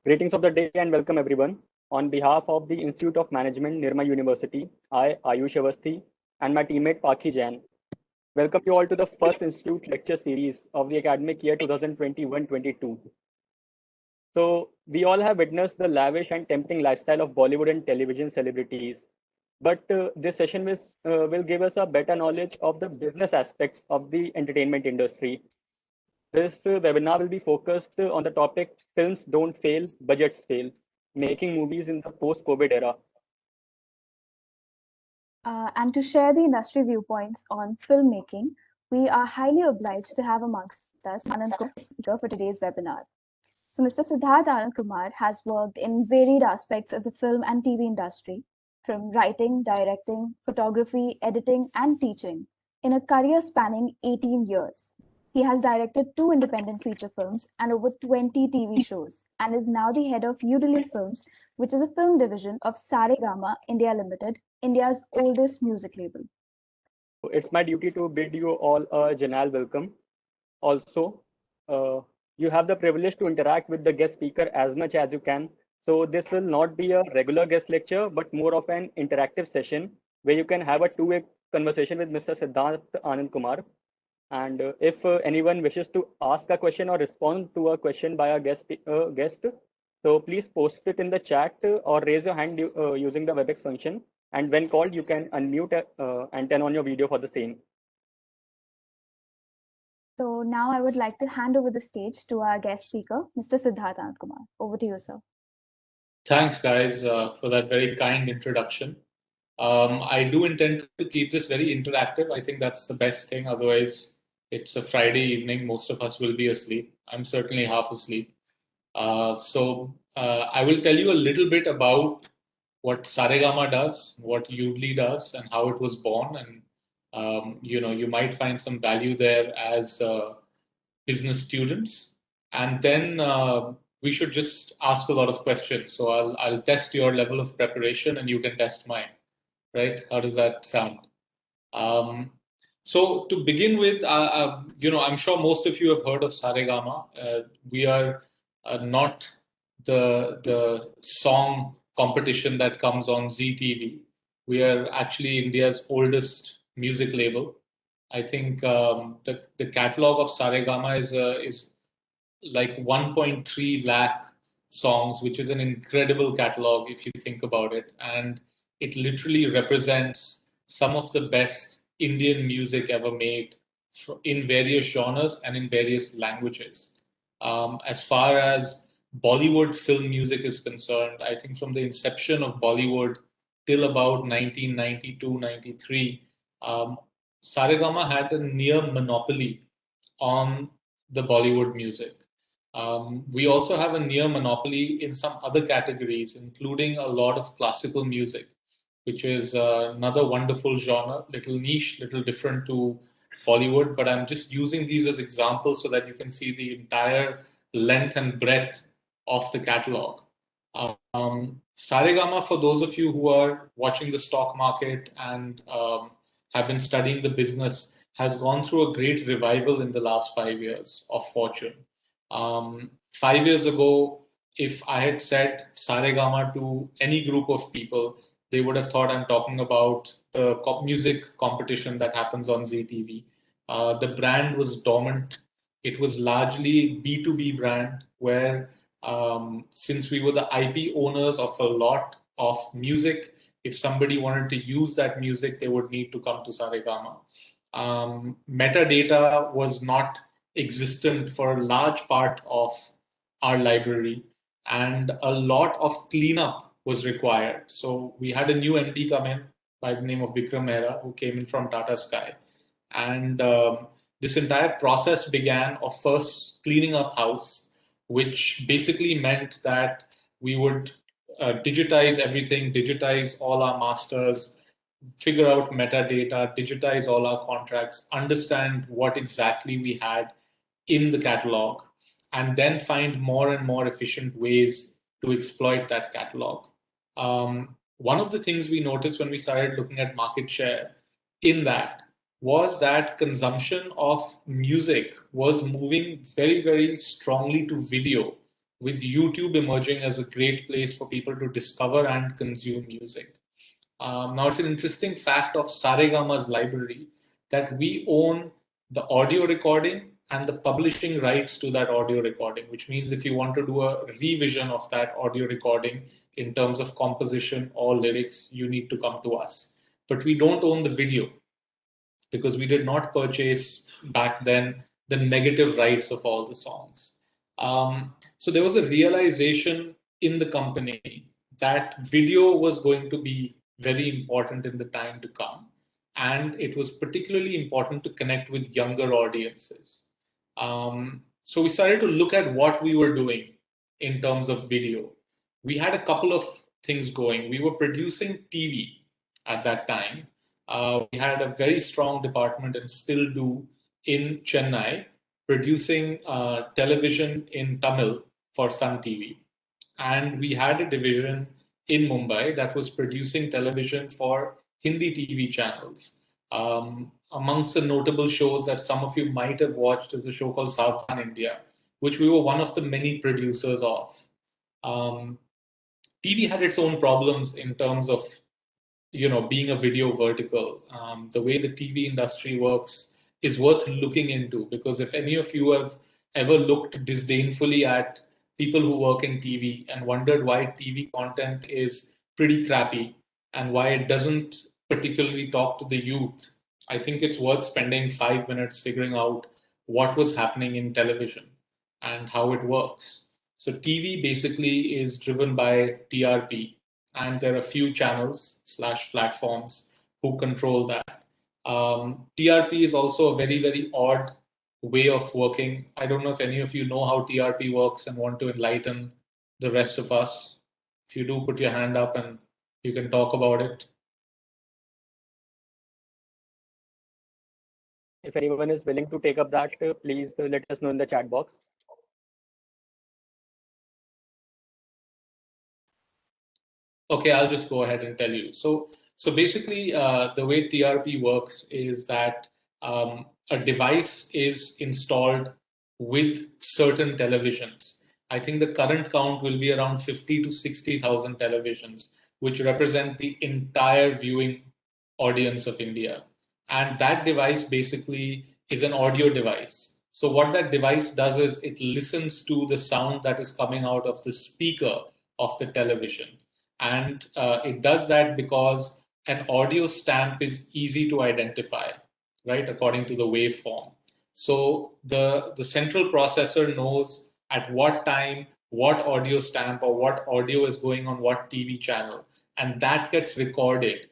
Greetings of the day and welcome everyone. On behalf of the Institute of Management, Nirma University, I, Ayush Avasthi, and my teammate Pakhi Jain, welcome you all to the first Institute lecture series of the academic year 2021-22. So, we all have witnessed the lavish and tempting lifestyle of Bollywood and television celebrities. But this session will give us a better knowledge of the business aspects of the entertainment industry. This webinar will be focused on the topic Films Don't Fail, Budgets Fail, making movies in the post-COVID era. And to share the industry viewpoints on filmmaking, we are highly obliged to have amongst us Anand Kumar for today's webinar. So Mr. Siddharth Anand Kumar has worked in varied aspects of the film and TV industry, from writing, directing, photography, editing, and teaching, in a career spanning 18 years. He has directed 2 independent feature films and over 20 TV shows, and is now the head of Udali Films, which is a film division of Saregama India Ltd, India's oldest music label. It's my duty to bid you all a genial welcome. Also, you have the privilege to interact with the guest speaker as much as you can. So this will not be a regular guest lecture, but more of an interactive session where you can have a two-way conversation with Mr. Siddharth Anand Kumar. And if anyone wishes to ask a question or respond to a question by a guest, so please post it in the chat or raise your hand using the WebEx function. And when called, you can unmute and turn on your video for the same. So now I would like to hand over the stage to our guest speaker, Mr. Siddharth Anand Kumar. Over to you, sir. Thanks, guys, for that very kind introduction. I do intend to keep this very interactive. I think that's the best thing. Otherwise, it's a Friday evening. Most of us will be asleep. I'm certainly half asleep. So I will tell you a little bit about what Saregama does, what Udali does, and how it was born. And you might find some value there as business students. And then we should just ask a lot of questions. So I'll test your level of preparation, and you can test mine. Right? How does that sound? So to begin with, I'm sure most of you have heard of Saregama. We are not the song competition that comes on ZTV. We are actually India's oldest music label. I think the catalog of Saregama is like 1.3 lakh songs, which is an incredible catalog if you think about it. And it literally represents some of the best Indian music ever made in various genres and in various languages. As far as Bollywood film music is concerned, I think from the inception of Bollywood till about 1992, 93, Saregama had a near monopoly on the Bollywood music. We also have a near monopoly in some other categories, including a lot of classical music, which is another wonderful genre, little niche, little different to Bollywood. But I'm just using these as examples so that you can see the entire length and breadth of the catalog. Saregama, for those of you who are watching the stock market and have been studying the business, has gone through a great revival in the last 5 years of fortune. 5 years ago, if I had said Saregama to any group of people, they would have thought I'm talking about the music competition that happens on ZTV. The brand was dormant. It was largely B2B brand, where since we were the IP owners of a lot of music, if somebody wanted to use that music, they would need to come to Saregama. Metadata was not existent for a large part of our library, and a lot of cleanup was required. So we had a new MD come in by the name of Vikram Mehra, who came in from Tata Sky. And this entire process began of first cleaning up house, which basically meant that we would digitize everything, digitize all our masters, figure out metadata, digitize all our contracts, understand what exactly we had in the catalog, and then find more and more efficient ways to exploit that catalog. One of the things we noticed when we started looking at market share in that was that consumption of music was moving very, very strongly to video. with YouTube emerging as a great place for people to discover and consume music. Now, it's an interesting fact of Saregama's library that we own the audio recording and the publishing rights to that audio recording, which means if you want to do a revision of that audio recording in terms of composition or lyrics, you need to come to us. But we don't own the video because we did not purchase back then the negative rights of all the songs. So there was a realization in the company that video was going to be very important in the time to come. And it was particularly important to connect with younger audiences. So we started to look at what we were doing in terms of video. We had a couple of things going. We were producing TV at that time. We had a very strong department and still do in Chennai, producing television in Tamil for Sun TV. And we had a division in Mumbai that was producing television for Hindi TV channels. Amongst the notable shows that some of you might have watched is a show called Saregama India, which we were one of the many producers of. TV had its own problems in terms of being a video vertical. The way the TV industry works is worth looking into, because if any of you have ever looked disdainfully at people who work in TV and wondered why TV content is pretty crappy and why it doesn't particularly talk to the youth, I think it's worth spending 5 minutes figuring out what was happening in television and how it works. So TV basically is driven by TRP, and there are a few channels / platforms who control that. TRP is also a very, very odd way of working. I don't know if any of you know how TRP works and want to enlighten the rest of us. If you do, put your hand up and you can talk about it. If anyone is willing to take up that, please let us know in the chat box. Okay, I'll just go ahead and tell you. So basically, the way TRP works is that a device is installed with certain televisions. I think the current count will be around 50 to 60,000 televisions, which represent the entire viewing audience of India. And that device basically is an audio device. So what that device does is it listens to the sound that is coming out of the speaker of the television. And it does that because an audio stamp is easy to identify, right, according to the waveform. So the central processor knows at what time, what audio stamp or what audio is going on what TV channel, and that gets recorded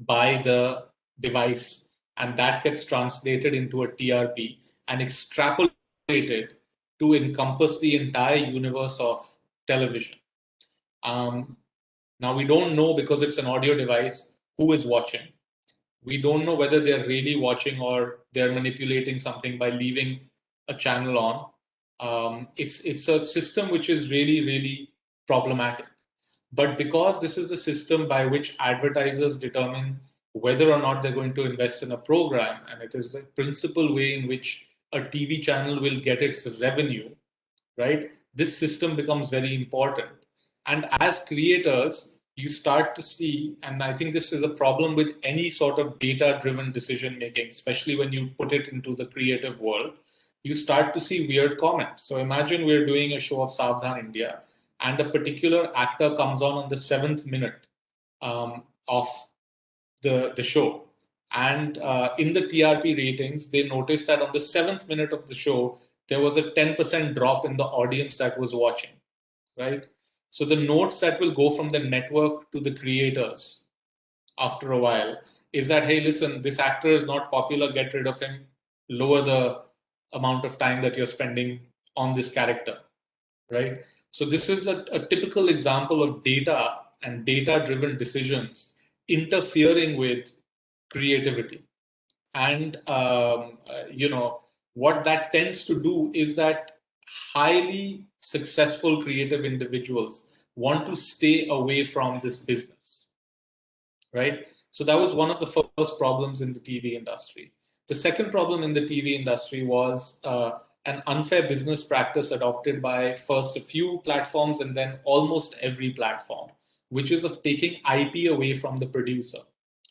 by the device, and that gets translated into a TRP and extrapolated to encompass the entire universe of television. Now, we don't know, because it's an audio device, who is watching. We don't know whether they're really watching or they're manipulating something by leaving a channel on. It's a system which is really, really problematic. But because this is the system by which advertisers determine whether or not they're going to invest in a program, and it is the principal way in which a TV channel will get its revenue, right? This system becomes very important. And as creators, you start to see, and I think this is a problem with any sort of data-driven decision making, especially when you put it into the creative world, you start to see weird comments. So imagine we're doing a show of Saregama India, and a particular actor comes on the 7th minute of the show. And in the TRP ratings, they noticed that on the 7th minute of the show, there was a 10% drop in the audience that was watching, right? So the notes that will go from the network to the creators after a while is that, hey, listen, this actor is not popular, get rid of him, lower the amount of time that you're spending on this character, right? So this is a typical example of data and data-driven decisions interfering with creativity. And, what that tends to do is that highly successful creative individuals want to stay away from this business, right? So that was one of the first problems in the TV industry. The second problem in the TV industry was an unfair business practice adopted by first a few platforms and then almost every platform, which is of taking IP away from the producer.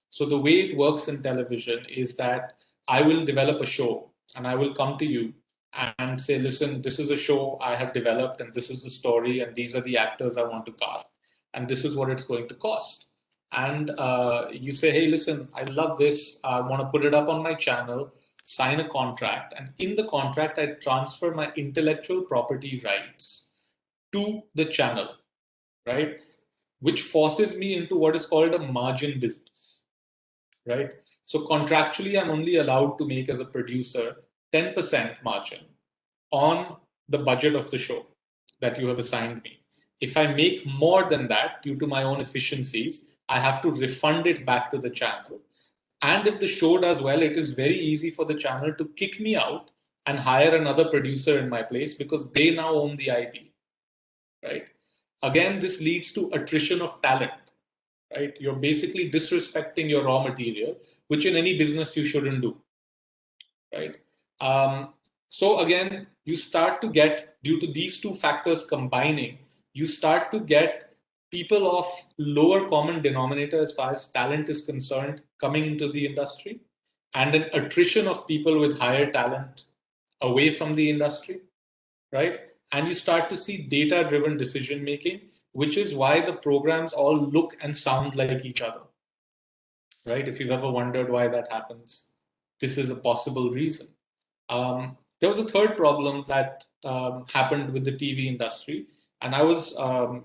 So the way it works in television is that I will develop a show and I will come to you and say, listen, this is a show I have developed and this is the story and these are the actors I want to cast and this is what it's going to cost. And you say, hey, listen, I love this. I want to put it up on my channel, sign a contract. And in the contract, I transfer my intellectual property rights to the channel, right? Which forces me into what is called a margin business, right? So contractually, I'm only allowed to make as a producer 10% margin on the budget of the show that you have assigned me. If I make more than that due to my own efficiencies, I have to refund it back to the channel. And if the show does well, it is very easy for the channel to kick me out and hire another producer in my place because they now own the IP, right? Again, this leads to attrition of talent, right? You're basically disrespecting your raw material, which in any business you shouldn't do, right? So again, you start to get, due to these two factors combining, you start to get people of lower common denominator as far as talent is concerned coming into the industry, and an attrition of people with higher talent away from the industry, right? And you start to see data-driven decision making, which is why the programs all look and sound like each other, right? If you've ever wondered why that happens, this is a possible reason. There was a third problem that happened with the TV industry, and I was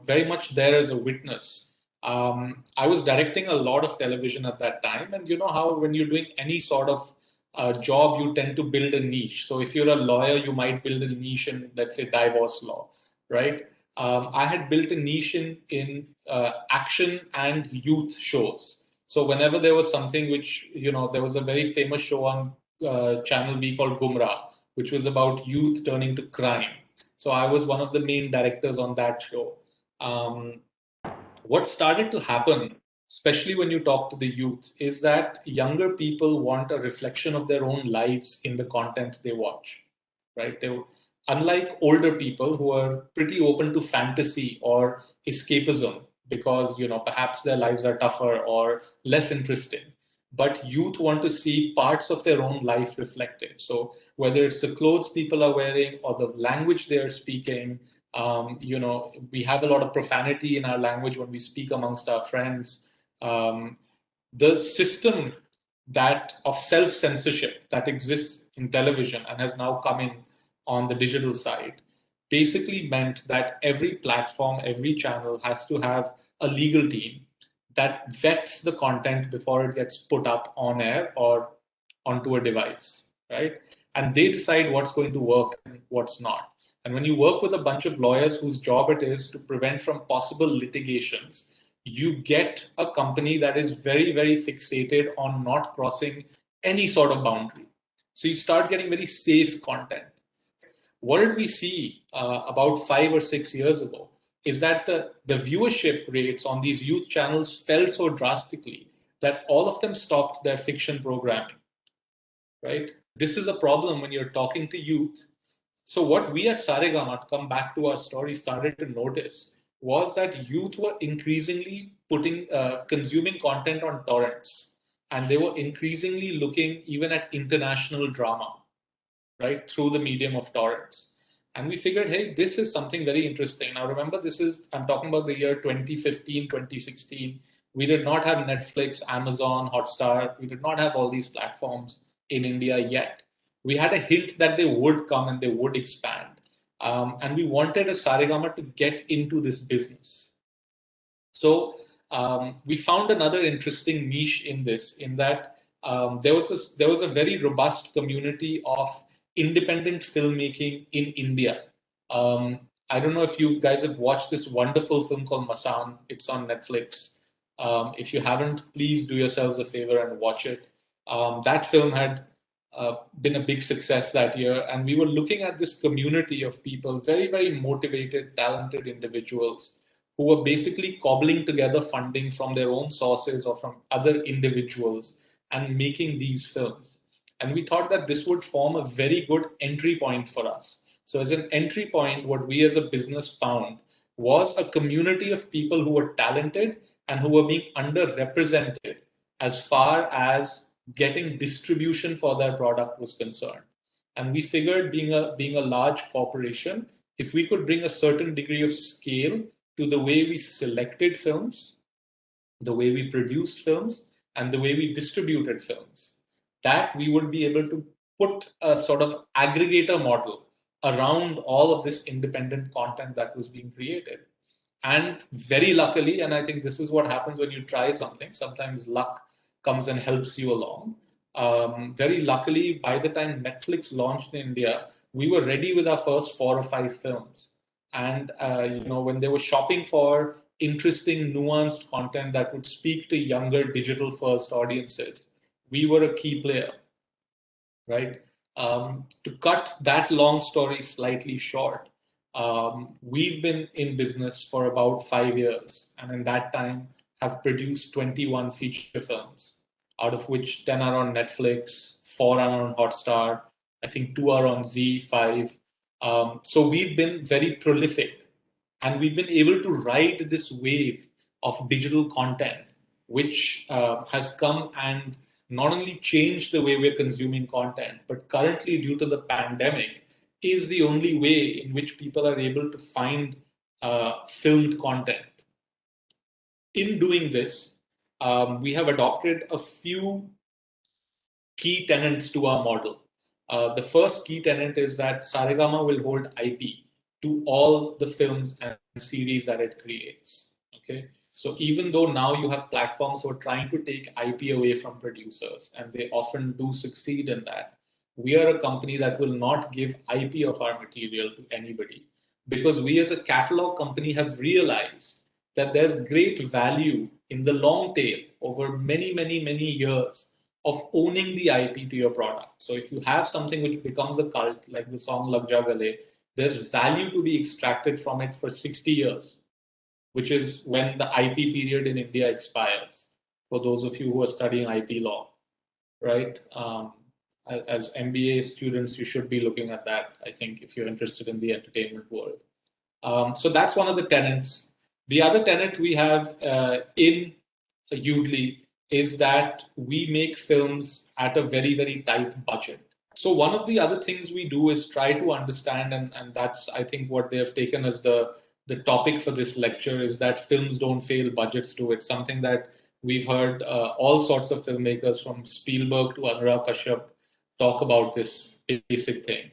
very much there as a witness. I was directing a lot of television at that time, and you know how when you're doing any sort of job, you tend to build a niche. So if you're a lawyer, you might build a niche in, let's say, divorce law, right? I had built a niche in action and youth shows. So whenever there was something which, you know, there was a very famous show on Channel B called Gumrah, which was about youth turning to crime. So I was one of the main directors on that show. What started to happen, especially when you talk to the youth, is that younger people want a reflection of their own lives in the content they watch, right? Unlike older people who are pretty open to fantasy or escapism because, you know, perhaps their lives are tougher or less interesting. But youth want to see parts of their own life reflected. So whether it's the clothes people are wearing or the language they are speaking, you know, we have a lot of profanity in our language when we speak amongst our friends. The system that of self-censorship that exists in television and has now come in on the digital side basically meant that every platform, every channel has to have a legal team that vets the content before it gets put up on air or onto a device, right? And they decide what's going to work and what's not. And when you work with a bunch of lawyers whose job it is to prevent from possible litigations, you get a company that is very, very fixated on not crossing any sort of boundary. So you start getting very safe content. What did we see about 5 or 6 years ago is that the viewership rates on these youth channels fell so drastically that all of them stopped their fiction programming, right? This is a problem when you're talking to youth. So what we at Saregama, to come back to our story, started to notice was that youth were increasingly consuming content on torrents, and they were increasingly looking even at international drama, right, through the medium of torrents. And we figured, hey, this is something very interesting. Now, remember, I'm talking about the year 2015, 2016. We did not have Netflix, Amazon, Hotstar. We did not have all these platforms in India yet. We had a hint that they would come and they would expand. And we wanted a Saregama to get into this business. So we found another interesting niche in this, in that there was a very robust community of independent filmmaking in India. I don't know if you guys have watched this wonderful film called Masan. It's on Netflix. If you haven't, please do yourselves a favor and watch it. That film had been a big success that year. And we were looking at this community of people, very, very motivated, talented individuals who were basically cobbling together funding from their own sources or from other individuals and making these films. And we thought that this would form a very good entry point for us. So as an entry point, what we as a business found was a community of people who were talented and who were being underrepresented as far as getting distribution for their product was concerned. And we figured being a large corporation, if we could bring a certain degree of scale to the way we selected films, the way we produced films, and the way we distributed films, that we would be able to put a sort of aggregator model around all of this independent content that was being created. And very luckily, and I think this is what happens when you try something, sometimes luck comes and helps you along. Very luckily, by the time Netflix launched in India, we were ready with our first 4 or 5 films. And when they were shopping for interesting, nuanced content that would speak to younger digital-first audiences, we were a key player, right? To cut that long story slightly short, we've been in business for about 5 years, and in that time have produced 21 feature films, out of which 10 are on Netflix, 4 are on Hotstar, I think 2 are on Z5. So we've been very prolific, and we've been able to ride this wave of digital content, which has come and not only changed the way we're consuming content, but currently, due to the pandemic, is the only way in which people are able to find filmed content. In doing this, we have adopted a few key tenets to our model. The first key tenet is that Saregama will hold IP to all the films and series that it creates. Okay, so even though now you have platforms who are trying to take IP away from producers, and they often do succeed in that, we are a company that will not give IP of our material to anybody, because we as a catalog company have realized that there's great value in the long tail over many, many, many years of owning the IP to your product. So if you have something which becomes a cult, like the song Lag Ja Gale, there's value to be extracted from it for 60 years, which is when the IP period in India expires, for those of you who are studying IP law, right? As MBA students, you should be looking at that, I think, if you're interested in the entertainment world. So that's one of the tenets. The other tenet we have in Udly is that we make films at a very, very tight budget. So one of the other things we do is try to understand, and that's, I think, what they have taken as the topic for this lecture, is that films don't fail, budgets do. It's something that we've heard all sorts of filmmakers from Spielberg to Anurag Kashyap talk about this basic thing,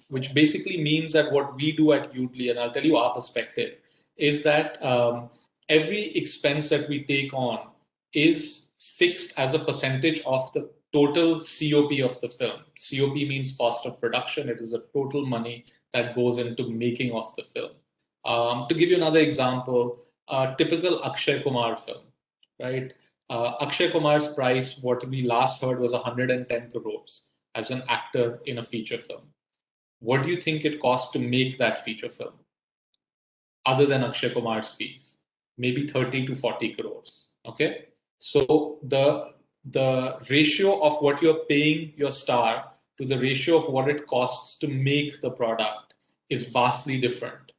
which basically means that what we do at Udly, and I'll tell you our perspective, is that every expense that we take on is fixed as a percentage of the total COP of the film. COP means cost of production. It is the total money that goes into making of the film. To give you another example, a typical Akshay Kumar film, right? Akshay Kumar's price, what we last heard, was 110 crores as an actor in a feature film. What do you think it costs to make that feature film? Other than Akshay Kumar's fees, maybe 30 to 40 crores. Okay, so the ratio of what you're paying your star to the ratio of what it costs to make the product is vastly different.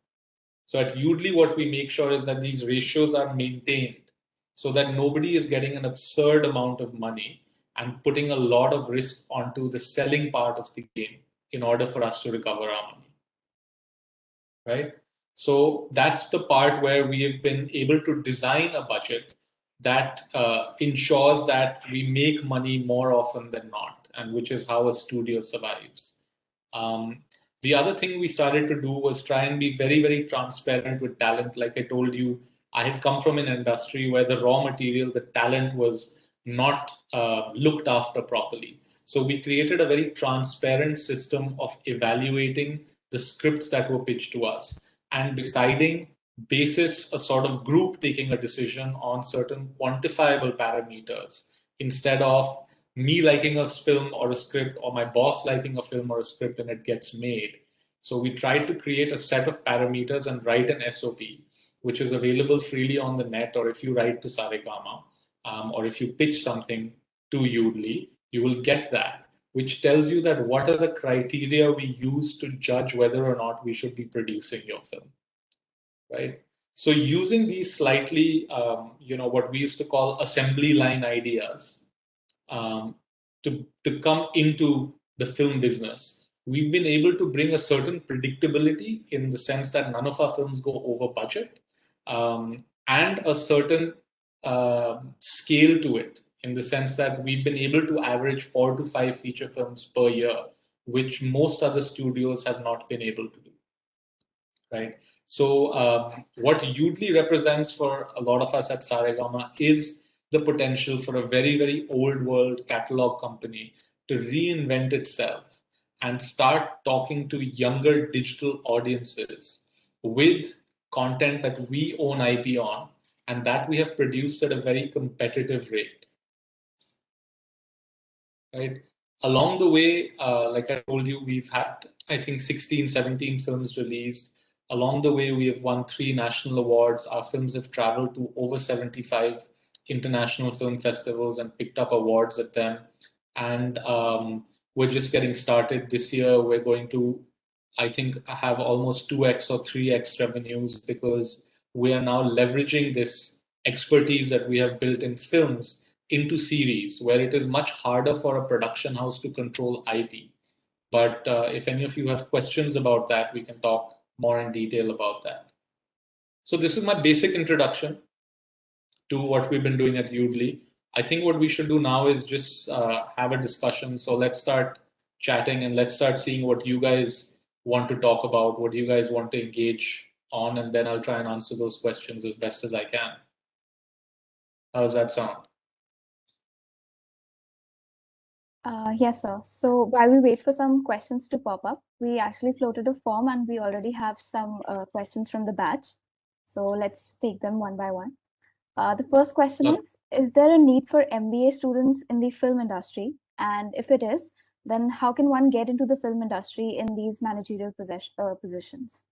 So at Udly, what we make sure is that these ratios are maintained so that nobody is getting an absurd amount of money and putting a lot of risk onto the selling part of the game in order for us to recover our money, right? So that's the part where we have been able to design a budget that ensures that we make money more often than not, and which is how a studio survives. The other thing we started to do was try and be very, very transparent with talent. Like I told you, I had come from an industry where the raw material, the talent, was not looked after properly. So we created a very transparent system of evaluating the scripts that were pitched to us and deciding, basis a sort of group taking a decision on certain quantifiable parameters, instead of me liking a film or a script, or my boss liking a film or a script and it gets made. So we tried to create a set of parameters and write an SOP, which is available freely on the net, or if you write to Saregama, or if you pitch something to Udly, you will get that. which tells you that what are the criteria we use to judge whether or not we should be producing your film, right? So using these slightly, what we used to call assembly line ideas um, to come into the film business, we've been able to bring a certain predictability in the sense that none of our films go over budget, and a certain scale to it in the sense that we've been able to average 4 to 5 feature films per year, which most other studios have not been able to do, right? So what Udly represents for a lot of us at Saregama is the potential for a very, very old world catalog company to reinvent itself and start talking to younger digital audiences with content that we own IP on and that we have produced at a very competitive rate, right? Along the way, like I told you, we've had, I think, 16, 17 films released. Along the way, we have won 3 national awards. Our films have traveled to over 75 international film festivals and picked up awards at them. And we're just getting started. This year, we're going to, I think, have almost 2x or 3x revenues because we are now leveraging this expertise that we have built in films into series, where it is much harder for a production house to control IP. But if any of you have questions about that, we can talk more in detail about that. So this is my basic introduction to what we've been doing at Udly. I think what we should do now is just have a discussion. So let's start chatting and let's start seeing what you guys want to talk about, what you guys want to engage on, and then I'll try and answer those questions as best as I can. How does that sound? Yes, sir. So while we wait for some questions to pop up, we actually floated a form and we already have some questions from the batch. So let's take them one by one. The first question is there a need for MBA students in the film industry? And if it is, then how can one get into the film industry in these managerial positions?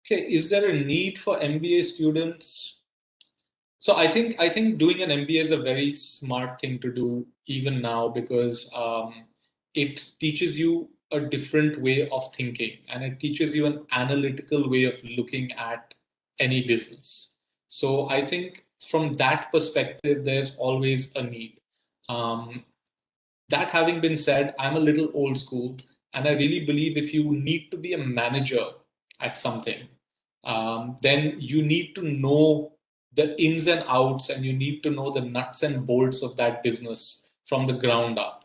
Okay, is there a need for MBA students? So I think doing an MBA is a very smart thing to do even now because it teaches you a different way of thinking and it teaches you an analytical way of looking at any business. So I think from that perspective, there's always a need. That having been said, I'm a little old school and I really believe if you need to be a manager at something, then you need to know the ins and outs and you need to know the nuts and bolts of that business from the ground up,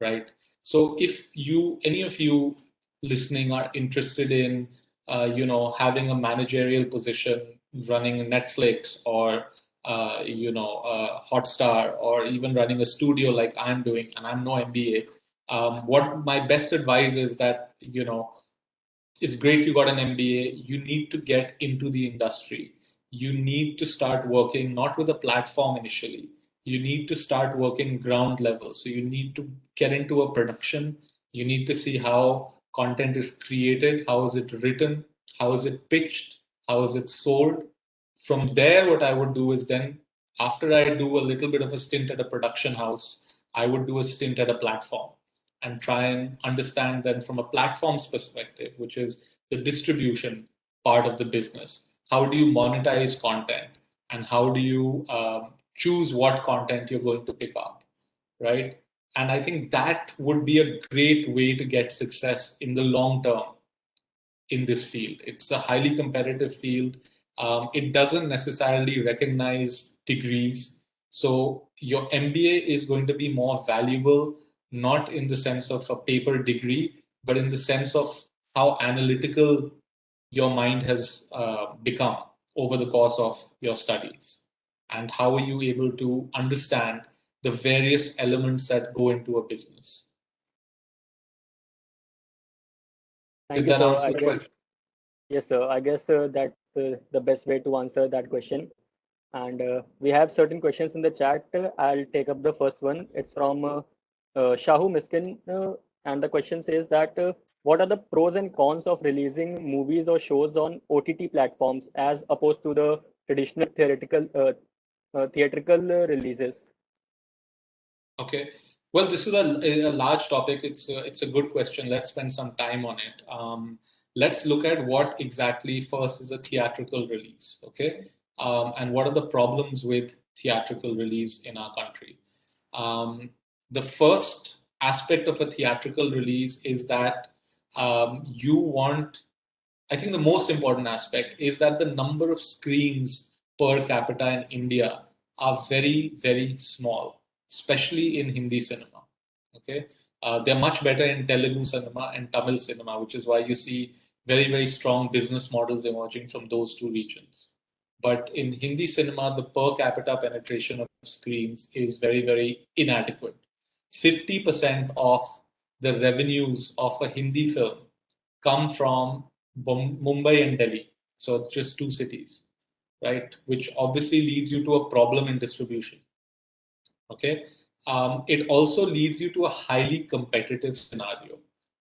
right? So if any of you listening are interested in, having a managerial position, running Netflix or, Hotstar, or even running a studio like I'm doing, and I'm no MBA, what my best advice is that, it's great you got an MBA. You need to get into the industry. You need to start working not with a platform initially. You need to start working ground level. So you need to get into a production. You need to see how content is created, how is it written, how is it pitched, how is it sold. From there, what I would do is then, after I do a little bit of a stint at a production house, I would do a stint at a platform and try and understand then from a platform's perspective, which is the distribution part of the business. How do you monetize content and how do you choose what content you're going to pick up, right? And I think that would be a great way to get success in the long term in this field. It's a highly competitive field. It doesn't necessarily recognize degrees. So your MBA is going to be more valuable, not in the sense of a paper degree, but in the sense of how analytical your mind has become over the course of your studies. And how are you able to understand the various elements that go into a business? Thank Did you, that sir. answer the question? Yes, sir. I guess that's the best way to answer that question. And we have certain questions in the chat. I'll take up the first one. It's from Shahu Miskin. And the question says that what are the pros and cons of releasing movies or shows on OTT platforms as opposed to the traditional theatrical releases? Okay. Well, this is a large topic. It's a good question. Let's spend some time on it. Let's look at what exactly first is a theatrical release, okay? And what are the problems with theatrical release in our country? Um, the first aspect of a theatrical release is that you want, I think the most important aspect is that the number of screens per capita in India are very, very small, especially in Hindi cinema. Okay, they're much better in Telugu cinema and Tamil cinema, which is why you see very, very strong business models emerging from those two regions. But in Hindi cinema, the per capita penetration of screens is very, very inadequate. 50% of the revenues of a Hindi film come from Mumbai and Delhi. So just two cities, right? Which obviously leads you to a problem in distribution. Okay. It also leads you to a highly competitive scenario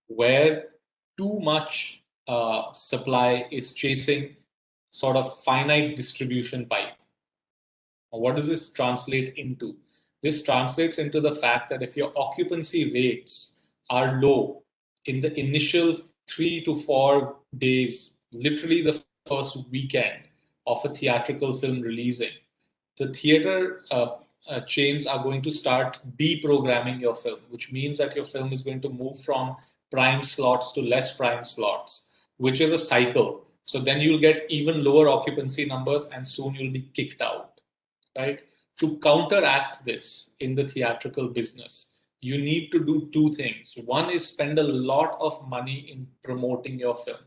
where too much supply is chasing sort of finite distribution pipe. What does this translate into? This translates into the fact that if your occupancy rates are low in the initial 3 to 4 days, literally the first weekend of a theatrical film releasing, the theater chains are going to start deprogramming your film, which means that your film is going to move from prime slots to less prime slots, which is a cycle. So then you'll get even lower occupancy numbers and soon you'll be kicked out, right? To counteract this in the theatrical business, you need to do two things. One is spend a lot of money in promoting your film.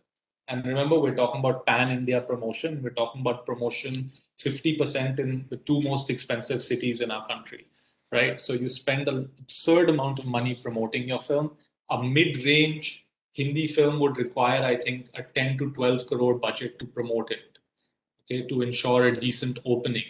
And remember, we're talking about pan-India promotion. We're talking about promotion 50% in the two most expensive cities in our country, right? So you spend an absurd amount of money promoting your film. A mid-range Hindi film would require, I think, a 10 to 12 crore budget to promote it, okay, to ensure a decent opening.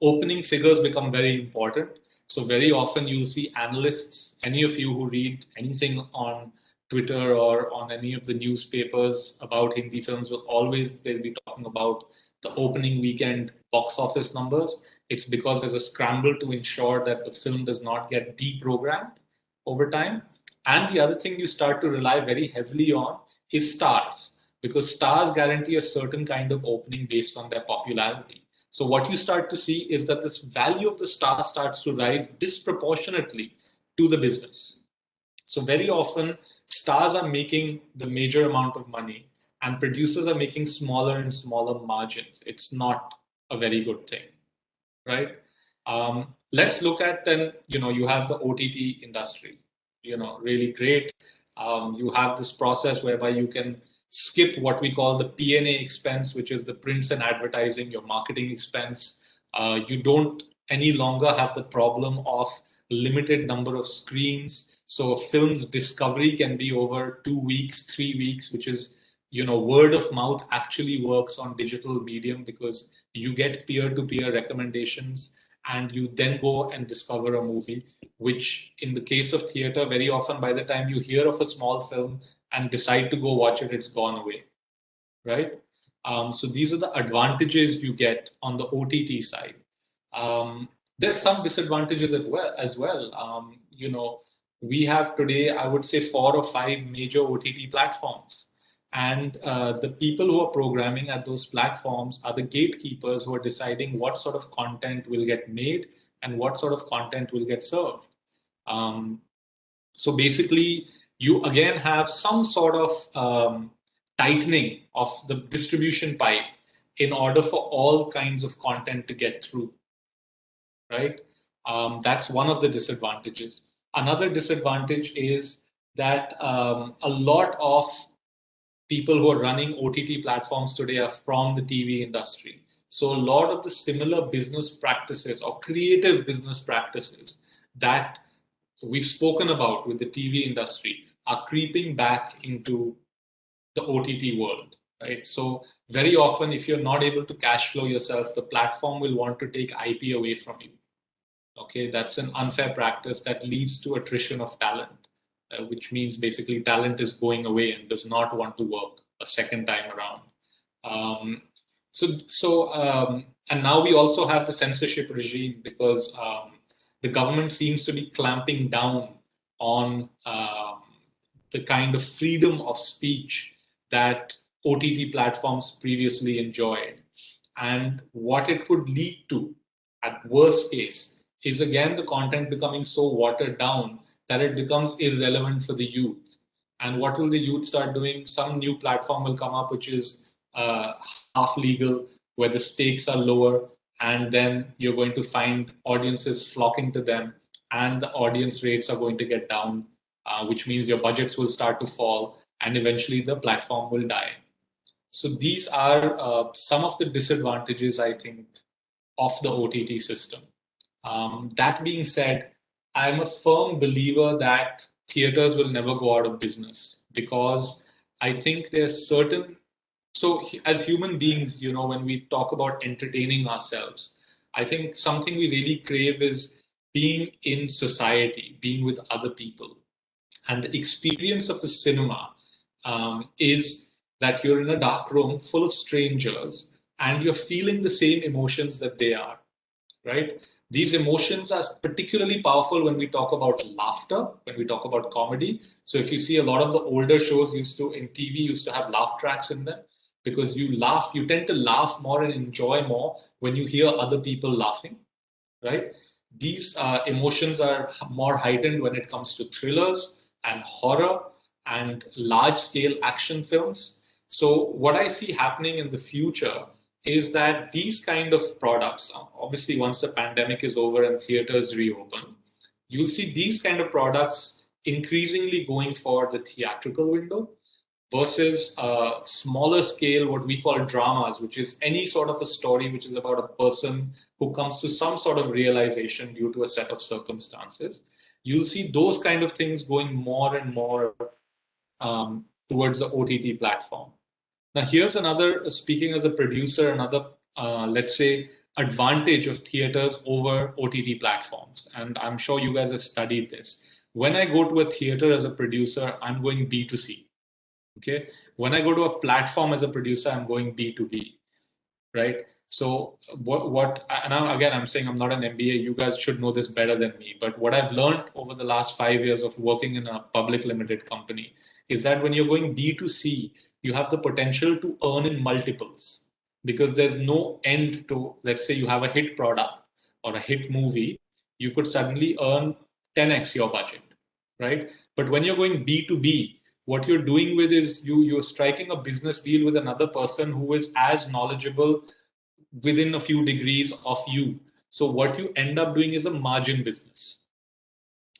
Opening figures become very important. So very often you'll see analysts, any of you who read anything on Twitter or on any of the newspapers about Hindi films will always they'll be talking about the opening weekend box office numbers. It's because there's a scramble to ensure that the film does not get deprogrammed over time. And the other thing you start to rely very heavily on is stars, because stars guarantee a certain kind of opening based on their popularity. So what you start to see is that this value of the star starts to rise disproportionately to the business. So very often stars are making the major amount of money and producers are making smaller and smaller margins. It's not a very good thing, right? Let's look at then, you have the OTT industry, really great. You have this process whereby you can skip what we call the P&A expense, which is the prints and advertising, your marketing expense. You don't any longer have the problem of limited number of screens. So a film's discovery can be over 2 weeks, 3 weeks, which is, word of mouth actually works on digital medium because you get peer-to-peer recommendations and you then go and discover a movie, which in the case of theater, very often by the time you hear of a small film and decide to go watch it, it's gone away, right? So these are the advantages you get on the OTT side. There's some disadvantages as well. We have today, I would say, 4 or 5 major OTT platforms. And the people who are programming at those platforms are the gatekeepers who are deciding what sort of content will get made and what sort of content will get served. So basically, you again have some sort of tightening of the distribution pipe in order for all kinds of content to get through, right? That's one of the disadvantages. Another disadvantage is that a lot of people who are running OTT platforms today are from the TV industry. So a lot of the similar business practices or creative business practices that we've spoken about with the TV industry are creeping back into the OTT world, right? So very often, if you're not able to cash flow yourself, the platform will want to take IP away from you. Okay, that's an unfair practice that leads to attrition of talent, which means basically talent is going away and does not want to work a second time around. And now we also have the censorship regime because the government seems to be clamping down on the kind of freedom of speech that OTT platforms previously enjoyed. And what it could lead to, at worst case, is again the content becoming so watered down that it becomes irrelevant for the youth. And what will the youth start doing? Some new platform will come up which is half legal, where the stakes are lower, and then you're going to find audiences flocking to them, and the audience rates are going to get down, which means your budgets will start to fall, and eventually the platform will die. So these are some of the disadvantages, I think, of the OTT system. That being said, I'm a firm believer that theaters will never go out of business, because I think there's certain. So as human beings, when we talk about entertaining ourselves, I think something we really crave is being in society, being with other people. And the experience of the cinema is that you're in a dark room full of strangers and you're feeling the same emotions that they are, right? These emotions are particularly powerful when we talk about laughter, when we talk about comedy. So if you see, a lot of the older shows in TV used to have laugh tracks in them, because you tend to laugh more and enjoy more when you hear other people laughing, right? These emotions are more heightened when it comes to thrillers and horror and large scale action films. So what I see happening in the future is that these kind of products, obviously once the pandemic is over and theaters reopen, you'll see these kind of products increasingly going for the theatrical window, versus smaller scale, what we call dramas, which is any sort of a story which is about a person who comes to some sort of realization due to a set of circumstances. You'll see those kind of things going more and more towards the OTT platform. Now, here's another, speaking as a producer, another, let's say, advantage of theaters over OTT platforms. And I'm sure you guys have studied this. When I go to a theater as a producer, I'm going B2C. Okay. When I go to a platform as a producer, I'm going B2B, right? So and again, I'm saying I'm not an MBA. You guys should know this better than me. But what I've learned over the last 5 years of working in a public limited company is that when you're going B2C, you have the potential to earn in multiples, because there's no end to, let's say you have a hit product or a hit movie, you could suddenly earn 10x your budget, right? But when you're going B2B, what you're doing with is you're striking a business deal with another person who is as knowledgeable within a few degrees of you. So what you end up doing is a margin business,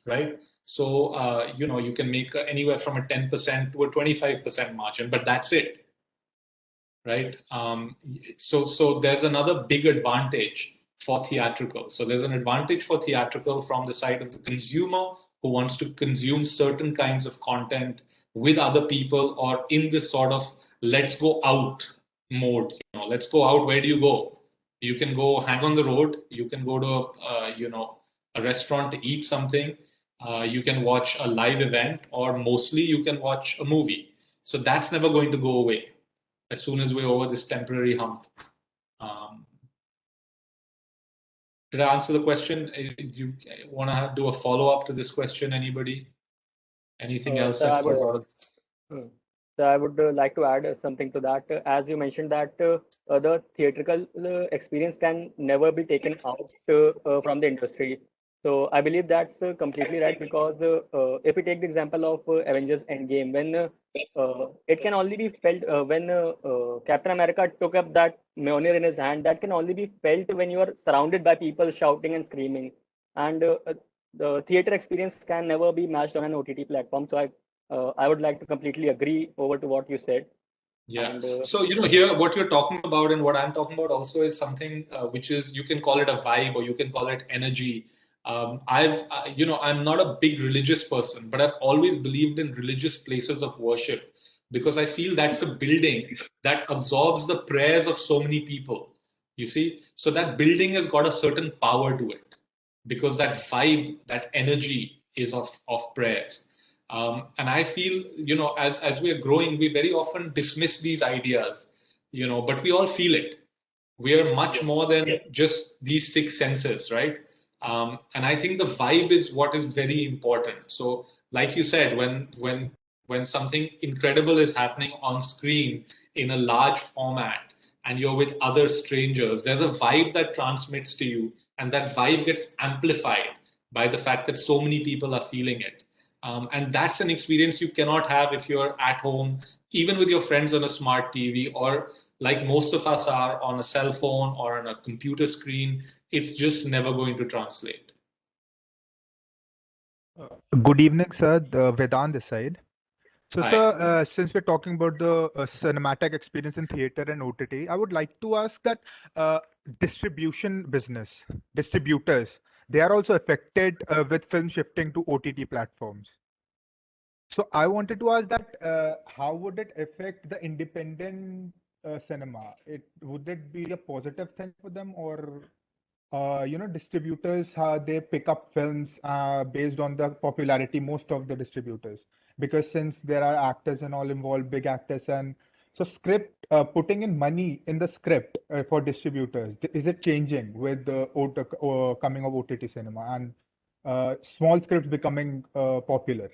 right? So you can make anywhere from a 10% to a 25% margin, but that's it, right? So there's another big advantage for theatrical. So there's an advantage for theatrical from the side of the consumer who wants to consume certain kinds of content with other people, or in this sort of let's go out mode. Let's go out. Where do you go? You can go hang on the road. You can go to a restaurant to eat something. You can watch a live event, or mostly you can watch a movie. So that's never going to go away as soon as we're over this temporary hump. Did I answer the question? Do you want to do a follow-up to this question, anybody? Anything else that you thought of? So I would like to add something to that. As you mentioned that the theatrical experience can never be taken out from the industry. So I believe that's completely right, because if we take the example of Avengers Endgame, when it can only be felt when Captain America took up that Mjolnir in his hand, that can only be felt when you are surrounded by people shouting and screaming. And the theater experience can never be matched on an OTT platform. So I would like to completely agree over to what you said. Yeah. And, so here, what you're talking about and what I'm talking about also is something which is, you can call it a vibe or you can call it energy. I'm not a big religious person, but I've always believed in religious places of worship, because I feel that's a building that absorbs the prayers of so many people. You see, so that building has got a certain power to it, because that vibe, that energy is of prayers. And I feel, as we are growing, we very often dismiss these ideas, but we all feel it. We are much more than just these six senses, right? And I think the vibe is what is very important. So, like you said, when something incredible is happening on screen in a large format and you're with other strangers, there's a vibe that transmits to you, and that vibe gets amplified by the fact that so many people are feeling it. And that's an experience you cannot have if you're at home, even with your friends on a smart TV, or like most of us are on a cell phone or on a computer screen. It's just never going to translate. Good evening, sir. Vedant this side. So, Hi. sir, since we're talking about the cinematic experience in theater and OTT, I would like to ask that distribution business, distributors, they are also affected with film shifting to OTT platforms. So, I wanted to ask that how would it affect the independent cinema? Would it be a positive thing for them, or distributors, they pick up films based on the popularity, most of the distributors, because since there are actors and all involved, big actors, and so script, putting in money in the script for distributors, is it changing with the coming of OTT cinema and small scripts becoming popular?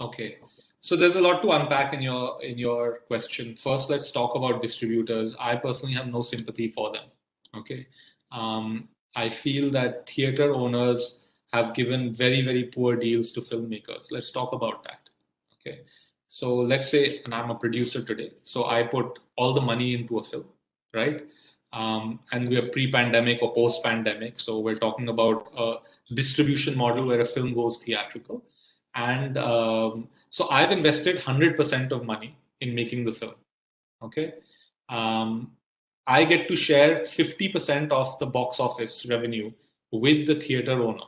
Okay. So there's a lot to unpack in your question. First, let's talk about distributors. I personally have no sympathy for them. Okay. I feel that theater owners have given very, very poor deals to filmmakers. Let's talk about that. Okay. So let's say, and I'm a producer today, so I put all the money into a film, right? And we are pre-pandemic or post-pandemic, so we're talking about a distribution model where a film goes theatrical. And so I've invested 100% of money in making the film. Okay. I get to share 50% of the box office revenue with the theater owner.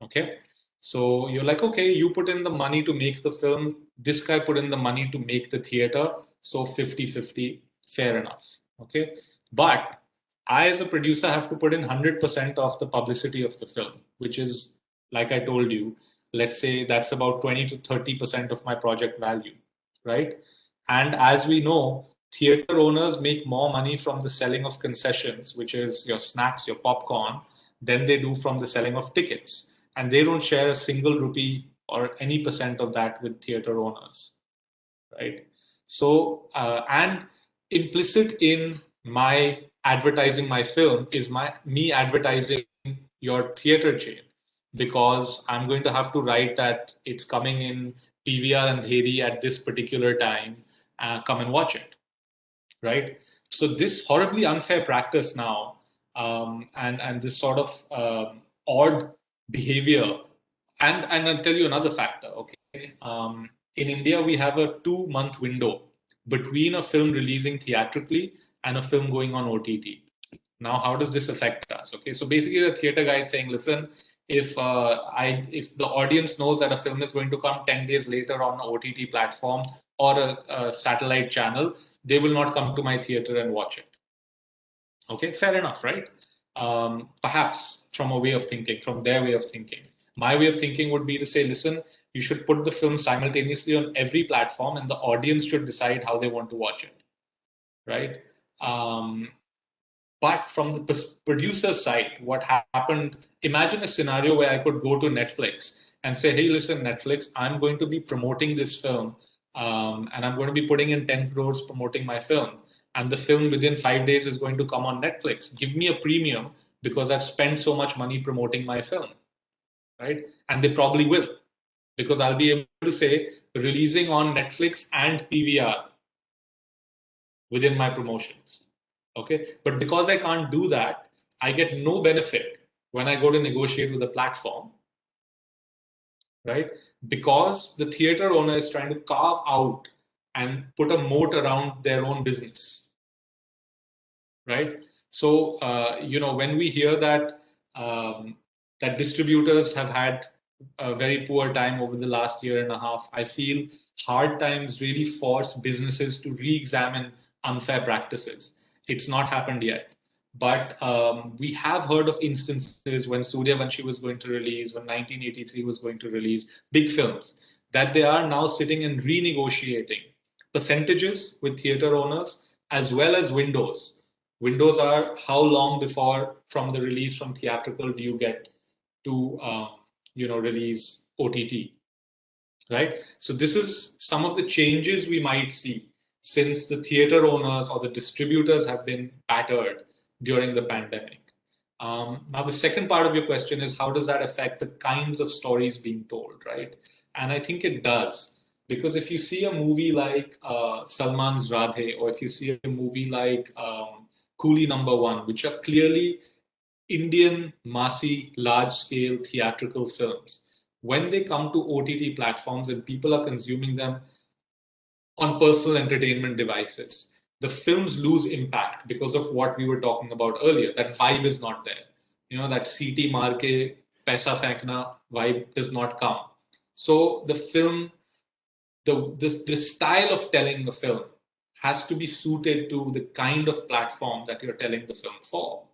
Okay. So you're like, okay, you put in the money to make the film. This guy put in the money to make the theater. So 50-50, fair enough. Okay. But I, as a producer, have to put in 100% of the publicity of the film, which is, like I told you, let's say that's about 20 to 30% of my project value, right? And as we know, theater owners make more money from the selling of concessions, which is your snacks, your popcorn, than they do from the selling of tickets. And they don't share a single rupee or any percent of that with theater owners, right? So, and implicit in my advertising my film is me advertising your theater chain, because I'm going to have to write that it's coming in PVR and Dheri at this particular time. Come and watch it, right? So this horribly unfair practice now, and this sort of odd behavior, and I'll tell you another factor. Okay, in India we have a 2-month window between a film releasing theatrically and a film going on OTT. Now, how does this affect us? Okay, so basically the theater guy is saying, listen, if if the audience knows that a film is going to come 10 days later on an OTT platform or a satellite channel, they will not come to my theater and watch it. Okay, fair enough, right? Perhaps from a way of thinking, from their way of thinking. My way of thinking would be to say, listen, you should put the film simultaneously on every platform and the audience should decide how they want to watch it, right? But from the producer side, what happened, imagine a scenario where I could go to Netflix and say, hey, listen, Netflix, I'm going to be promoting this film and I'm going to be putting in 10 crores promoting my film. And the film within 5 days is going to come on Netflix. Give me a premium because I've spent so much money promoting my film, right? And they probably will, because I'll be able to say releasing on Netflix and PVR within my promotions. Okay, but because I can't do that, I get no benefit when I go to negotiate with a platform, right? Because the theater owner is trying to carve out and put a moat around their own business, right? So, when we hear that that distributors have had a very poor time over the last year and a half, I feel hard times really force businesses to re-examine unfair practices. It's not happened yet. But we have heard of instances when Suryavanshi was going to release, when 1983 was going to release, big films, that they are now sitting and renegotiating percentages with theater owners as well as windows Windows are how long before from the release from theatrical do you get to release OTT, right? So this is some of the changes we might see since the theater owners or the distributors have been battered during the pandemic. Now, the second part of your question is how does that affect the kinds of stories being told, right? And I think it does. Because if you see a movie like Salman's Radhe, or if you see a movie like Coolie Number One, which are clearly Indian, massy, large-scale theatrical films, when they come to OTT platforms and people are consuming them on personal entertainment devices, the films lose impact because of what we were talking about earlier. That vibe is not there. That CT marke, paisa fenkna vibe does not come. So the film, the style of telling the film has to be suited to the kind of platform that you're telling the film for,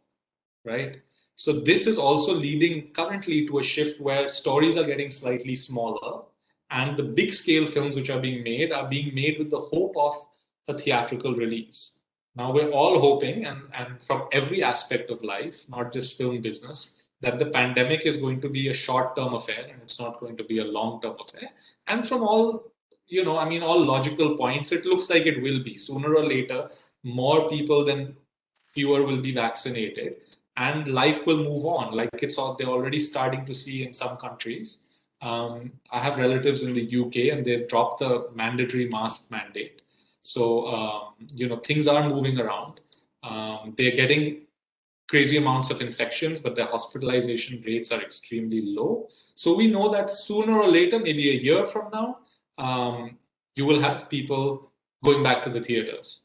right? So this is also leading currently to a shift where stories are getting slightly smaller, and the big scale films which are being made with the hope of a theatrical release. Now we're all hoping, and from every aspect of life, not just film business, that the pandemic is going to be a short-term affair and it's not going to be a long-term affair. And from all, all logical points, it looks like it will be. Sooner or later, more people than fewer will be vaccinated and life will move on. Like they're already starting to see in some countries. I have relatives in the UK and they've dropped the mandatory mask mandate. So, things are moving around. They're getting crazy amounts of infections, but their hospitalization rates are extremely low. So we know that sooner or later, maybe a year from now, you will have people going back to the theaters,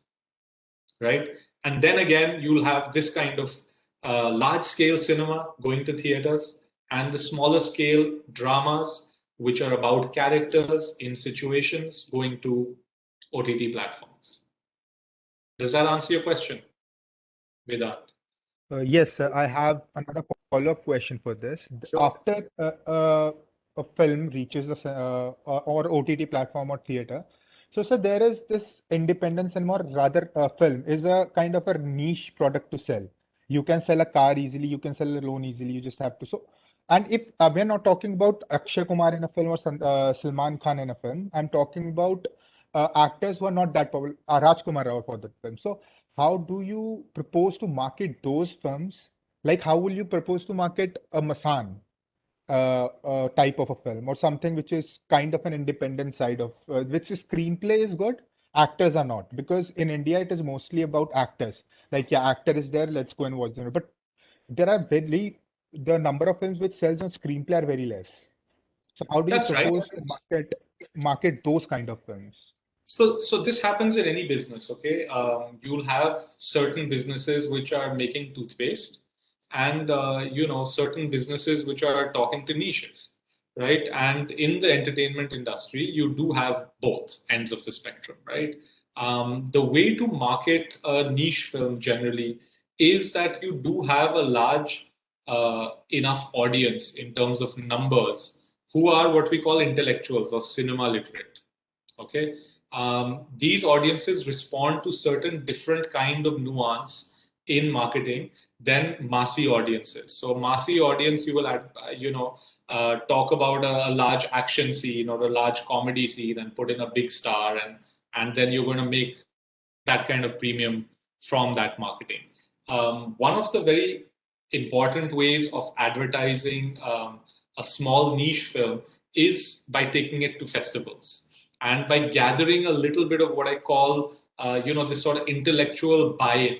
right? And then again, you'll have this kind of large-scale cinema going to theaters and the smaller scale dramas, which are about characters in situations, going to OTT platforms. Does that answer your question, Vedant? Yes, I have another follow-up question for this. Sure. After a film reaches or OTT platform or theater, so there is this independent cinema, or rather, film is a kind of a niche product to sell. You can sell a car easily, you can sell a loan easily. You just have to. So, and if we're not talking about Akshay Kumar in a film or Salman Khan in a film, I'm talking about actors who are not that popular, Rajkumar Rao for the film. So how do you propose to market those films? Like, how will you propose to market a Masan type of a film, or something which is kind of an independent side of which is screenplay is good, actors are not? Because in India it is mostly about actors. Like, yeah, actor is there, let's go and watch them. But there are the number of films which sells on screenplay are very less. So how do you That's right. propose to market those kind of films? So this happens in any business, okay? You'll have certain businesses which are making toothpaste, and certain businesses which are talking to niches, right? And in the entertainment industry, you do have both ends of the spectrum, right? The way to market a niche film generally is that you do have a large enough audience in terms of numbers who are what we call intellectuals or cinema literate. Okay, these audiences respond to certain different kind of nuance in marketing than massy audiences. So massy audience, you will talk about a large action scene or a large comedy scene and put in a big star, and then you're going to make that kind of premium from that marketing. One of the very important ways of advertising a small niche film is by taking it to festivals and by gathering a little bit of what I call, this sort of intellectual buy-in.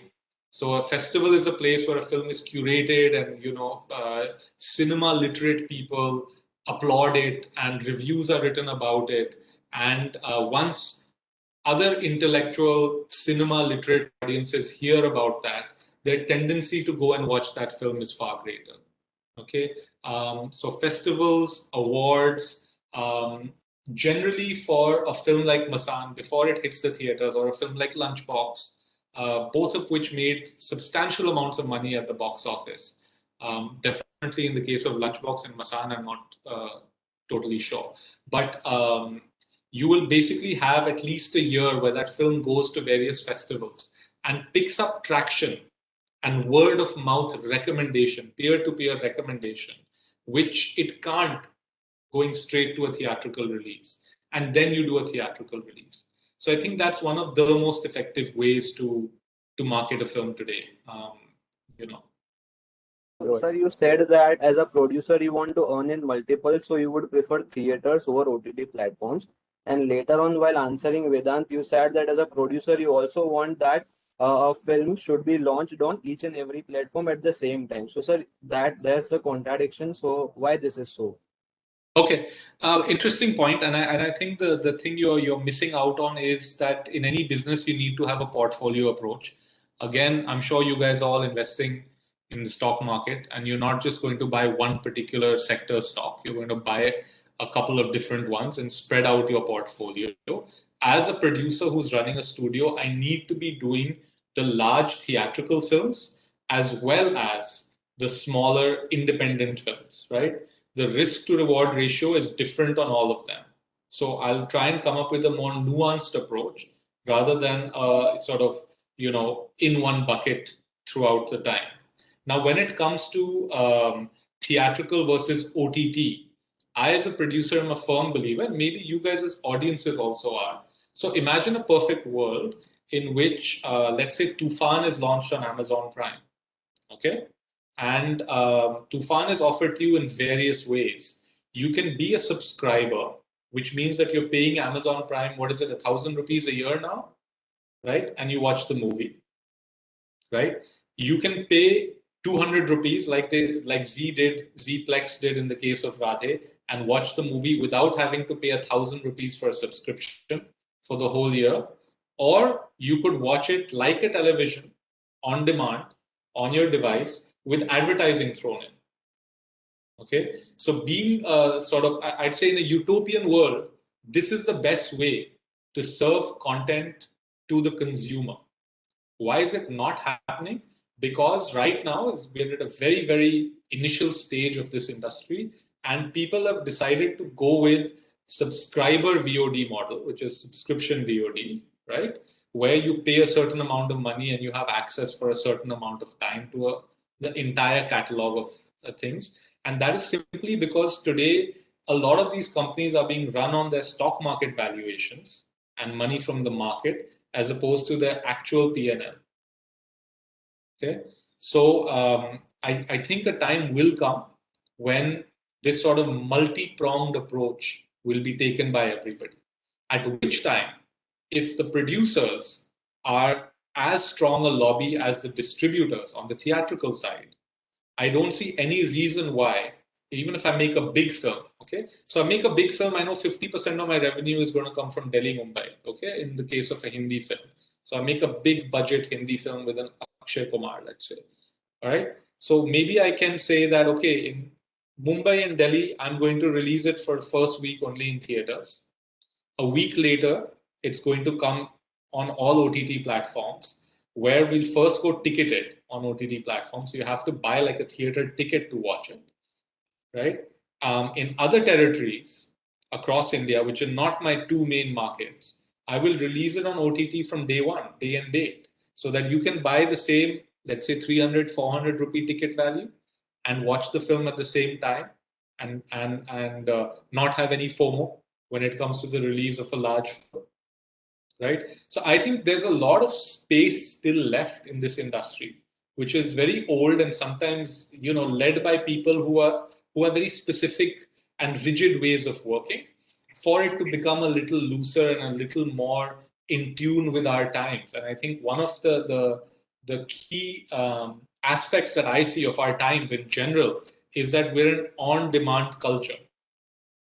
So a festival is a place where a film is curated and, cinema literate people applaud it and reviews are written about it. And once other intellectual cinema literate audiences hear about that, their tendency to go and watch that film is far greater. Okay, so festivals, awards, generally for a film like Masan, before it hits the theaters, or a film like Lunchbox, both of which made substantial amounts of money at the box office. Definitely in the case of Lunchbox and Masan, I'm not totally sure. But you will basically have at least a year where that film goes to various festivals and picks up traction and word of mouth recommendation, peer-to-peer recommendation, which it can't going straight to a theatrical release. And then you do a theatrical release. So I think that's one of the most effective ways to market a film today. You know. Sir, you said that as a producer, you want to earn in multiple, so you would prefer theaters over OTT platforms. And later on, while answering Vedant, you said that as a producer, you also want that a film should be launched on each and every platform at the same time. So, sir, that there's a contradiction. So, why this is so? Okay, interesting point, and I think the thing you're missing out on is that in any business you need to have a portfolio approach. Again, I'm sure you guys are all investing in the stock market, and you're not just going to buy one particular sector stock. You're going to buy a couple of different ones and spread out your portfolio. As a producer who's running a studio, I need to be doing the large theatrical films as well as the smaller independent films, right? The risk to reward ratio is different on all of them. So I'll try and come up with a more nuanced approach rather than sort of, in one bucket throughout the time. Now, when it comes to theatrical versus OTT, I, as a producer, am a firm believer, and maybe you guys as audiences also are. So imagine a perfect world in which, let's say, Tufan is launched on Amazon Prime. Okay? And Tufan is offered to you in various ways. You can be a subscriber, which means that you're paying Amazon Prime, what is it, 1,000 rupees a year now, right? And you watch the movie, right? You can pay 200 rupees like Zplex did in the case of Radhe, and watch the movie without having to pay 1,000 rupees for a subscription for the whole year. Or you could watch it like a television on demand on your device with advertising thrown in. Okay, so being I'd say in a utopian world, this is the best way to serve content to the consumer. Why is it not happening? Because right now we're at a very, very initial stage of this industry, and people have decided to go with subscriber VOD model, which is subscription VOD, right? Where you pay a certain amount of money and you have access for a certain amount of time to the entire catalog of things. And that is simply because today a lot of these companies are being run on their stock market valuations and money from the market as opposed to their actual P&L. Okay, so I think a time will come when this sort of multi-pronged approach will be taken by everybody. At which time, if the producers are as strong a lobby as the distributors on the theatrical side, I don't see any reason why, even if I make a big film, okay? So I make a big film, I know 50% of my revenue is going to come from Delhi, Mumbai, okay? In the case of a Hindi film. So I make a big budget Hindi film with an Akshay Kumar, let's say, all right? So maybe I can say that, okay, in Mumbai and Delhi, I'm going to release it for the first week only in theaters. A week later, it's going to come on all OTT platforms, where we'll first go ticketed on OTT platforms. So you have to buy like a theater ticket to watch it, right? In other territories across India, which are not my two main markets, I will release it on OTT from day one, day and date, so that you can buy the same, let's say 300, 400 rupee ticket value and watch the film at the same time and not have any FOMO when it comes to the release of a large film, right? So I think there's a lot of space still left in this industry, which is very old and sometimes, led by people who are very specific and rigid ways of working, for it to become a little looser and a little more in tune with our times. And I think one of the key aspects that I see of our times in general is that we're an on-demand culture.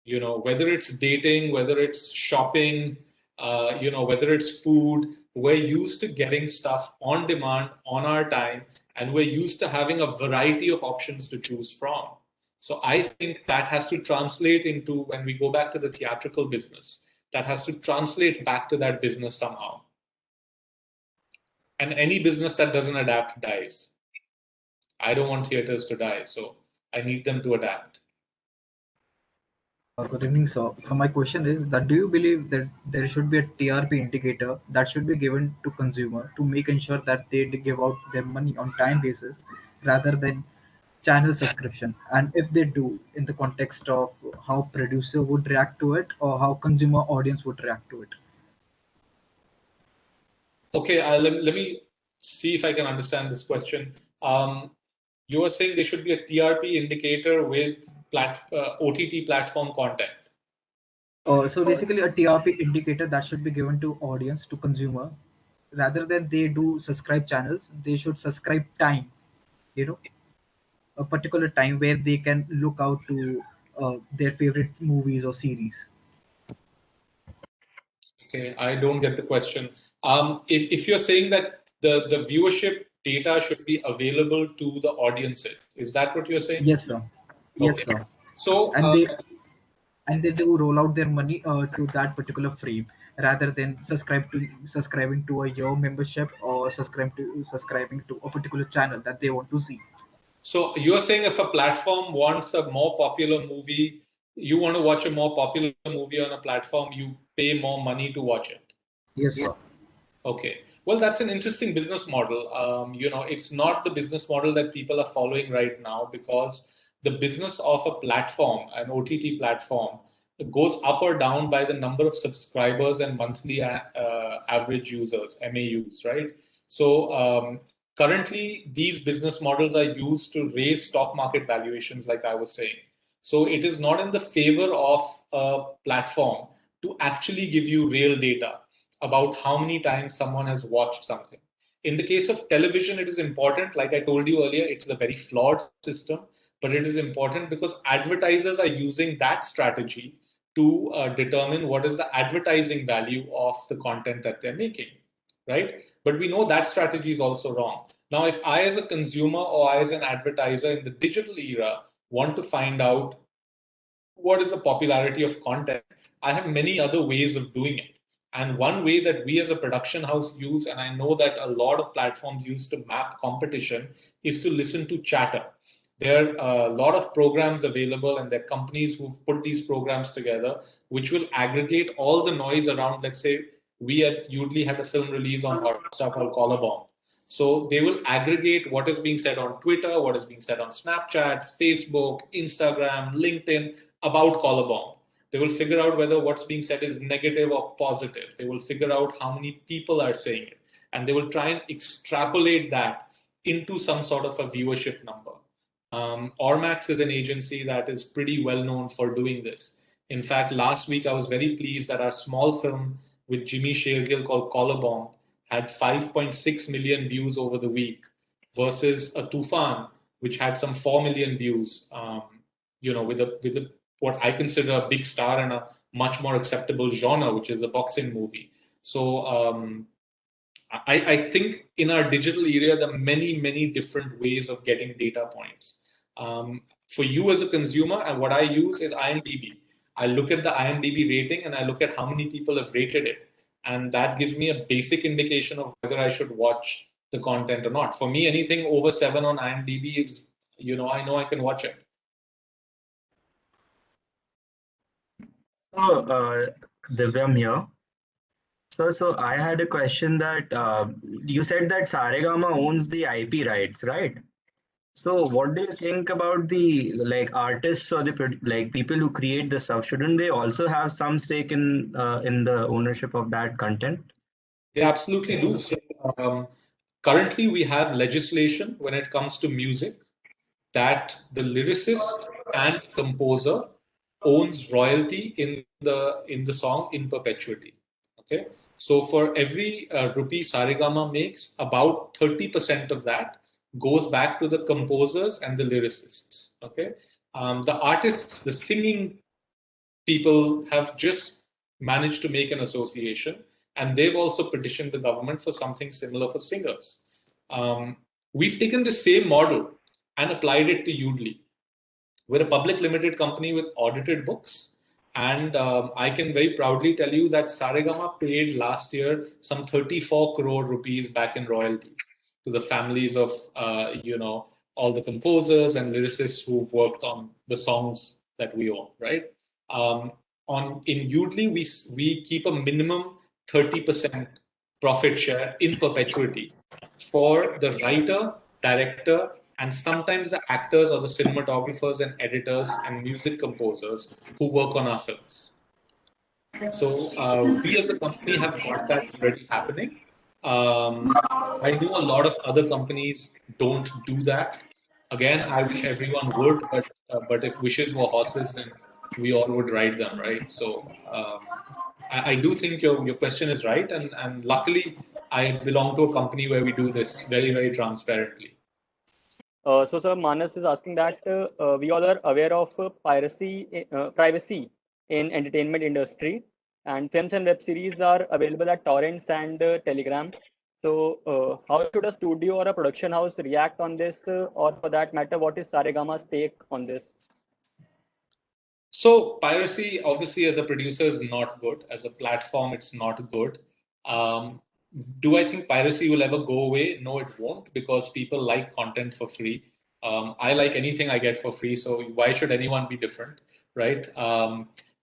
Whether it's dating, whether it's shopping, whether it's food, we're used to getting stuff on demand, on our time, and we're used to having a variety of options to choose from. So I think that has to translate into, when we go back to the theatrical business, that has to translate back to that business somehow. And any business that doesn't adapt dies. I don't want theaters to die, so I need them to adapt. Good evening, sir. So my question is that do you believe that there should be a TRP indicator that should be given to consumer to make ensure that they give out their money on time basis rather than channel subscription? And if they do, in the context of how producer would react to it or how consumer audience would react to it? Okay, let me see if I can understand this question. You are saying there should be a TRP indicator with OTT platform content. So basically a TRP indicator that should be given to audience, to consumer, rather than they do subscribe channels, they should subscribe time, you know, a particular time where they can look out to their favorite movies or series. Okay, I don't get the question. If you're saying that the viewership data should be available to the audiences, is that what you're saying? Yes, sir. Yes, Okay. sir. So And they do roll out their money to that particular frame rather than subscribing to a year membership or subscribing to a particular channel that they want to see. So you're saying if a platform wants a more popular movie, you want to watch a more popular movie on a platform, you pay more money to watch it. Yes, sir. Okay. Well, that's an interesting business model. It's not the business model that people are following right now because the business of a platform, an OTT platform, goes up or down by the number of subscribers and monthly average users, MAUs, right? So currently, these business models are used to raise stock market valuations, like I was saying. So it is not in the favor of a platform to actually give you real data about how many times someone has watched something. In the case of television, it is important. Like I told you earlier, it's a very flawed system, but it is important because advertisers are using that strategy to determine what is the advertising value of the content that they're making, right? But we know that strategy is also wrong. Now, if I, as a consumer or I, as an advertiser in the digital era, want to find out what is the popularity of content, I have many other ways of doing it. And one way that we as a production house use, and I know that a lot of platforms use to map competition, is to listen to chatter. There are a lot of programs available, and there are companies who've put these programs together, which will aggregate all the noise around. Let's say we at Udly had a film release on Hotstar called Collar Bomb. So they will aggregate what is being said on Twitter, what is being said on Snapchat, Facebook, Instagram, LinkedIn about Collar Bomb. They will figure out whether what's being said is negative or positive. They will figure out how many people are saying it. And they will try and extrapolate that into some sort of a viewership number. Ormax is an agency that is pretty well known for doing this. In fact, last week I was very pleased that our small film with Jimmy Shergill called Collar Bomb had 5.6 million views over the week versus a Tufan, which had some 4 million views, with a what I consider a big star and a much more acceptable genre, which is a boxing movie. So I think in our digital area, there are many, many different ways of getting data points. For you as a consumer, and what I use is IMDb. I look at the IMDb rating and I look at how many people have rated it. And that gives me a basic indication of whether I should watch the content or not. For me, anything over 7 on IMDb is, I know I can watch it. So, Divyam here. So I had a question that you said that Saregama owns the IP rights, right? So what do you think about the artists or the people who create the stuff? Shouldn't they also have some stake in the ownership of that content? They absolutely do. So, currently, we have legislation when it comes to music that the lyricist and composer owns royalty in the song in perpetuity. Okay, so for every rupee Saregama makes, about 30% of that goes back to the composers and the lyricists. Okay, the artists, the singing people have just managed to make an association, and they've also petitioned the government for something similar for singers. We've taken the same model and applied it to Udly. We're a public limited company with audited books. And I can very proudly tell you that Saregama paid last year some 34 crore rupees back in royalty to the families of, all the composers and lyricists who've worked on the songs that we own, right? In Udly, we keep a minimum 30% profit share in perpetuity for the writer, director, and sometimes the actors or the cinematographers and editors and music composers who work on our films. So we as a company have got that already happening. I know a lot of other companies don't do that. Again, I wish everyone would, but if wishes were horses, then we all would ride them, right? So I do think your question is right, and luckily I belong to a company where we do this very, very transparently. So, sir, Manas is asking that we all are aware of privacy in entertainment industry, and films and web series are available at torrents and Telegram. So, how should a studio or a production house react on this, or for that matter, what is Saregama's take on this? So piracy, obviously, as a producer, is not good. As a platform, it's not good. Do I think piracy will ever go away? No, it won't, because people like content for free. I like anything I get for free, so why should anyone be different, right?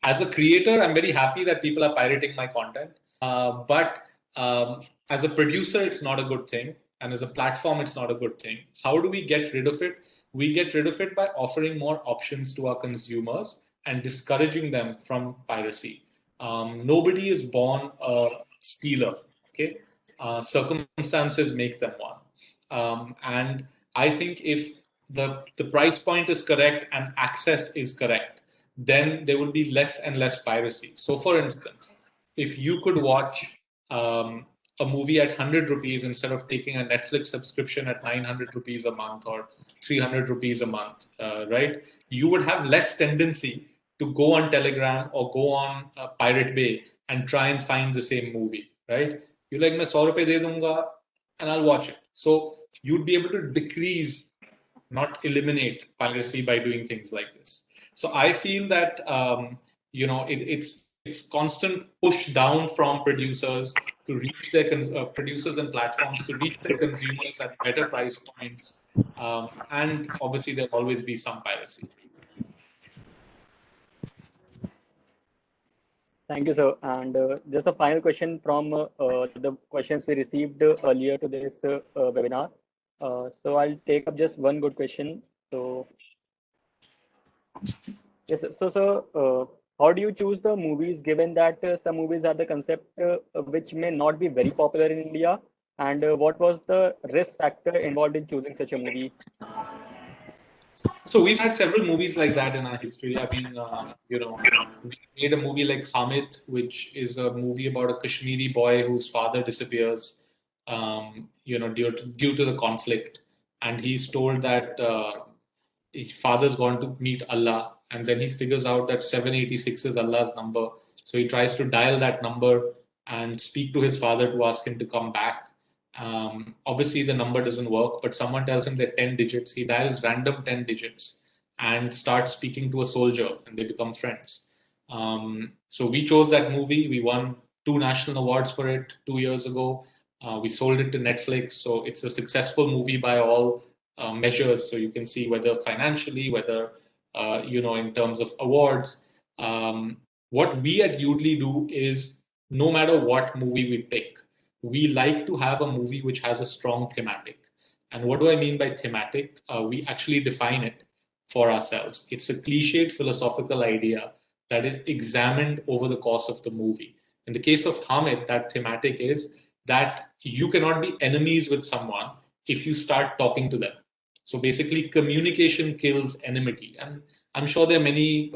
As a creator, I'm very happy that people are pirating my content. But as a producer, it's not a good thing. And as a platform, it's not a good thing. How do we get rid of it? We get rid of it by offering more options to our consumers and discouraging them from piracy. Nobody is born a stealer. Okay, circumstances make them one. And I think if the price point is correct and access is correct, then there will be less and less piracy. So, for instance, if you could watch a movie at 100 rupees instead of taking a Netflix subscription at 900 rupees a month or 300 rupees a month, right? You would have less tendency to go on Telegram or go on Pirate Bay and try and find the same movie, right? You're like, मैं 100 रुपए दे दूंगा and I'll watch it. So you'd be able to decrease, not eliminate piracy by doing things like this. So I feel that it's constant push down from producers to reach their producers and platforms to reach their consumers at better price points, and obviously there'll always be some piracy. Thank you, sir. And just a final question from the questions we received earlier to this webinar. So I'll take up just one good question. So, yes, so how do you choose the movies, given that some movies have the concept which may not be very popular in India? And what was the risk factor involved in choosing such a movie? So we've had several movies like that in our history. I mean, we made a movie like Hamid, which is a movie about a Kashmiri boy whose father disappears, due to the conflict, and he's told that his father's gone to meet Allah, and then he figures out that 786 is Allah's number. So he tries to dial that number and speak to his father to ask him to come back. Obviously, the number doesn't work, but someone tells him they're 10 digits. He dials random 10 digits and starts speaking to a soldier, and they become friends. So we chose that movie. We won 2 national awards for it 2 years ago. We sold it to Netflix. So it's a successful movie by all measures. So you can see whether financially, whether, in terms of awards. What we at Udly do is, no matter what movie we pick, we like to have a movie which has a strong thematic. And what do I mean by thematic? We actually define it for ourselves. It's a cliched philosophical idea that is examined over the course of the movie. In the case of Hamid, that thematic is that you cannot be enemies with someone if you start talking to them. So basically, communication kills enmity. And I'm sure there are many,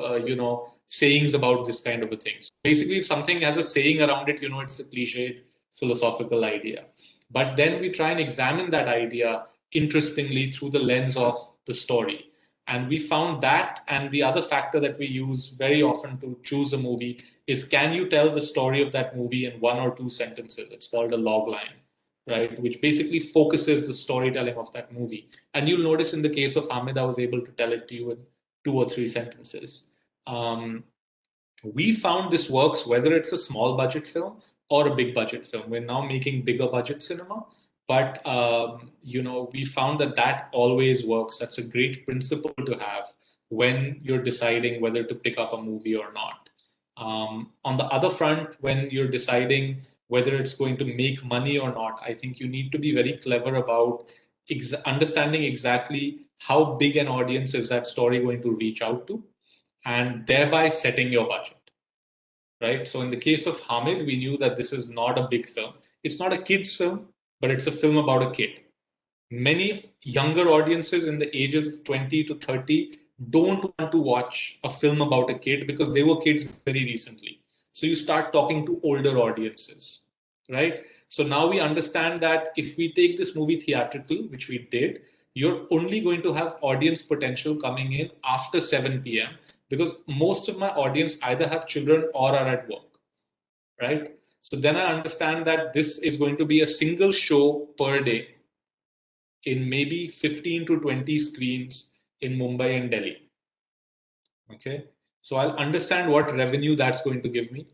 sayings about this kind of a thing. So basically, if something has a saying around it, it's a cliched philosophical idea. But then we try and examine that idea interestingly through the lens of the story. And we found that, and the other factor that we use very often to choose a movie is, can you tell the story of that movie in 1 or 2 sentences? It's called a log line, right? Which basically focuses the storytelling of that movie. And you'll notice in the case of Hamid, I was able to tell it to you in 2 or 3 sentences. We found this works whether it's a small budget film or a big budget film. We're now making bigger budget cinema, but we found that always works. That's a great principle to have. when you're deciding whether to pick up a movie or not. On the other front, when you're deciding whether it's going to make money or not, I think you need to be very clever about understanding exactly how big an audience is that story going to reach out to, and thereby setting your budget. Right? So in the case of Hamid, we knew that this is not a big film. It's not a kid's film, but it's a film about a kid. Many younger audiences in the ages of 20 to 30 don't want to watch a film about a kid because they were kids very recently. So you start talking to older audiences, right? So now we understand that if we take this movie theatrical, which we did, you're only going to have audience potential coming in after 7 p.m. because most of my audience either have children or are at work, right? So then I understand that this is going to be a single show per day in maybe 15 to 20 screens in Mumbai and Delhi. Okay, so I'll understand what revenue that's going to give me.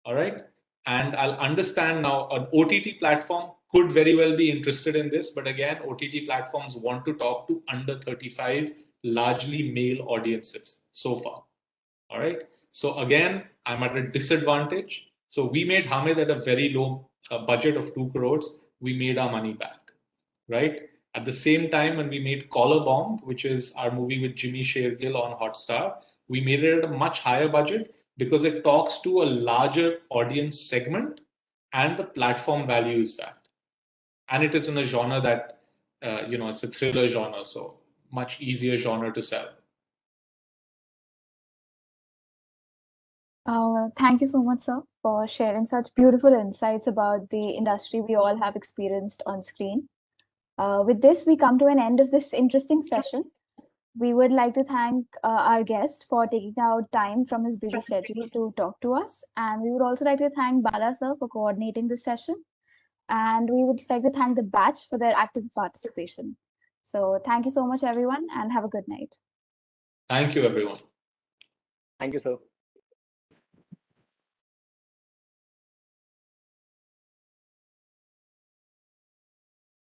All right, and I'll understand now an OTT platform could very well be interested in this, but again, OTT platforms want to talk to under 35, largely male audiences so far. All right, so again, I'm at a disadvantage. So we made Hamid at a very low budget of 2 crores. We made our money back. Right? At the same time, when we made Collar Bomb, which is our movie with Jimmy Shergill on Hotstar, we made it at a much higher budget because it talks to a larger audience segment and the platform values that. And it is in a genre that, it's a thriller genre, so much easier genre to sell. Thank you so much, sir, for sharing such beautiful insights about the industry we all have experienced on screen. With this, we come to an end of this interesting session. We would like to thank our guest for taking out time from his busy schedule to talk to us. And we would also like to thank Bala sir for coordinating this session. And we would like to thank the batch for their active participation. So thank you so much, everyone, and have a good night. Thank you, everyone. Thank you, sir.